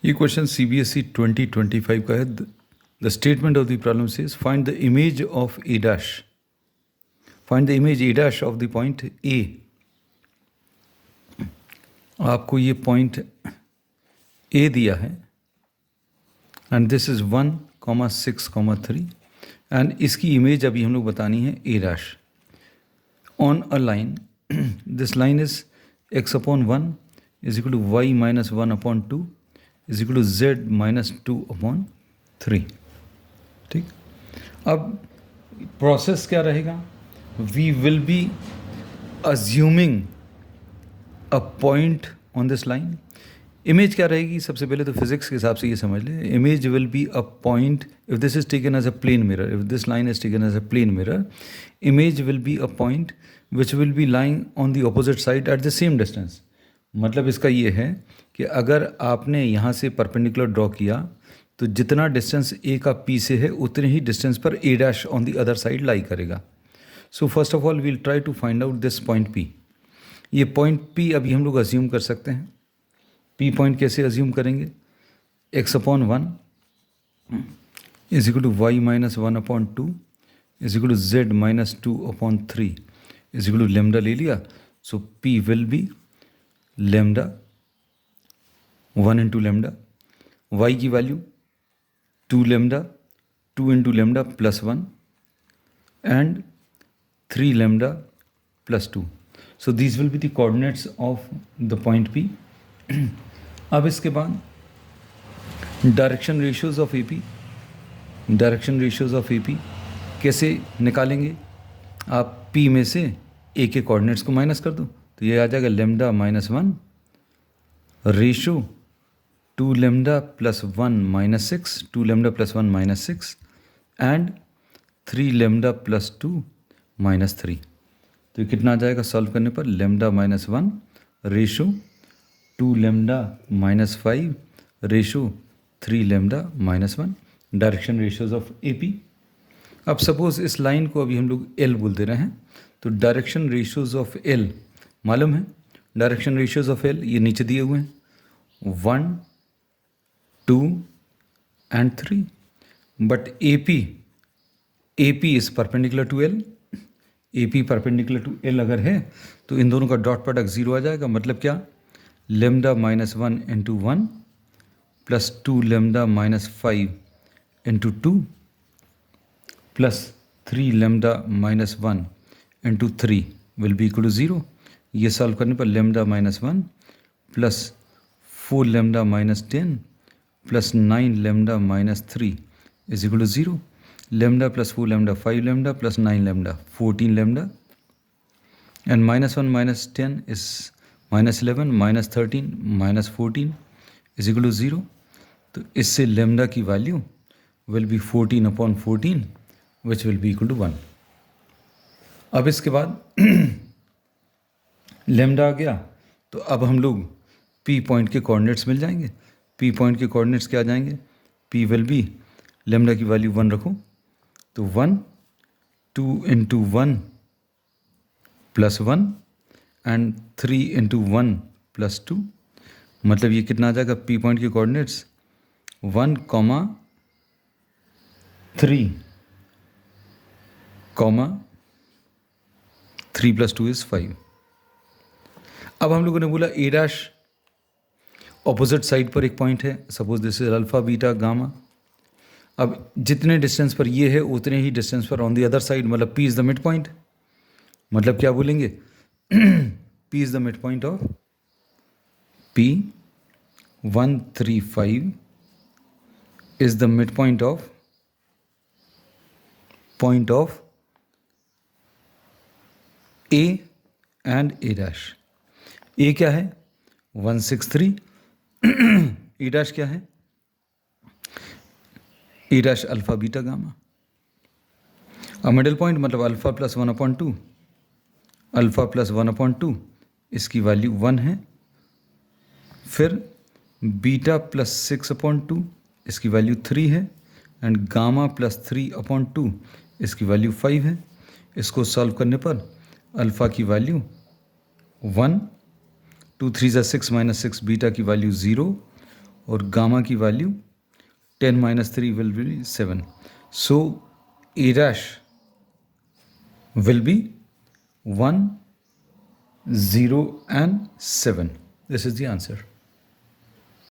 ये question CBSE 2025 का है। The statement of the problem says find the image of A dash, find the image A dash of the point A. आपको ये point A दिया है and this is 1,6,3 and इसकी इमेज अभी हम लोग बतानी है A dash on a line. This line is x/1 is equal to y - 1/2 is equal to z - 2/3। ठीक, अब प्रोसेस क्या रहेगा? We will be assuming a point on this line. Image क्या रहेगी? सबसे पहले तो फिजिक्स के हिसाब से ये समझ ले, image will be a point if this is taken as a plane mirror, if this line is taken as a plane mirror, image will be a point which will be lying on the opposite side at the same distance. मतलब इसका ये है कि अगर आपने यहाँ से perpendicular draw किया तो जितना डिस्टेंस ए का पी से है उतने ही डिस्टेंस पर A dash on the other side lie करेगा। So first of all we'll try to find out this point P. ये पॉइंट पी अभी हम लोग अज्यूम कर सकते हैं। पी पॉइंट कैसे अज्यूम करेंगे? x/1 is equal to y - 1/2 is equal to z - 2/3 is equal to lambda ले लिया। So p will be lambda 1 into lambda, y की value 2 lambda 2 into lambda plus 1 and 3 lambda plus 2। So these will be the coordinates of the point P. अब इसके बाद direction ratios of AP, direction ratios of AP कैसे निकालेंगे? आप P में से ए के कोऑर्डिनेट्स को माइनस कर दो तो ये आ जाएगा lambda -1 ratio 2 lambda plus 1 -6, 2 lambda plus 1 -6 and 3 lambda plus 2 -3। तो ये कितना आ जाएगा सॉल्व करने पर? Lambda -1 ratio 2 lambda -5 ratio 3 lambda -1, direction ratios of AP. अब सपोज इस लाइन को अभी हम लोग एल बोल दे रहे हैं, तो डायरेक्शन रेशियोज ऑफ एल मालूम है। डायरेक्शन रेशियोज ऑफ एल ये नीचे दिए हुए हैं 1, 2 and 3, but AP is perpendicular to L. AP perpendicular to L अगर है तो इन दोनों का डॉट प्रोडक्ट 0 आ जाएगा। मतलब क्या? Lambda -1 into 1 plus 2 lambda -5 into 2 plus 3 lambda -1 into 3 will be equal to 0। ये सॉल्व करने पर lambda -1 plus 4 lambda -10 plus 9 lambda -3 is equal to 0। Lambda plus 4 lambda 5 lambda plus 9 lambda 14 lambda and -1 - 10 is -11 -13 -14 is equal to 0। तो इससे lambda की value will be 14/14 which will be equal to 1। अब इसके बाद lambda आ गया तो अब हम लोग पी पॉइंट के कोऑर्डिनेट्स मिल जाएंगे। पी पॉइंट के कोऑर्डिनेट्स क्या आ जाएंगे? पी विल बी लेमडा की वैल्यू 1 रखो तो 1, 2 into 1 plus 1 and 3 into 1 plus 2। मतलब ये कितना आ जाएगा? पी पॉइंट के कोऑर्डिनेट्स 1, 3, 3 + 2 इज 5। अब हम लोगों ने बोला ए डैश ऑपोजिट साइड पर एक पॉइंट है, suppose this is alpha beta gamma. अब जितने डिस्टेंस पर ये है उतने ही डिस्टेंस पर ऑन द अदर साइड, मतलब P is the mid point. मतलब क्या बोलेंगे? P is the mid point of P 135 is the mid point of A and A dash. A क्या है? 163। ए डैश क्या है? A dash alpha beta gamma. अब middle point मतलब alpha plus 1/2, alpha plus 1/2 इसकी वैल्यू 1 है। फिर beta plus 6/2 इसकी वैल्यू 3 है एंड गामा प्लस 3/2 इसकी वैल्यू 5 है। इसको सॉल्व करने पर अल्फा की वैल्यू 1, 2 3 6 -6 बीटा की वैल्यू 0 और गामा की value 10 minus 3 will be 7. So A dash will be 1, 0 and 7. This is the answer.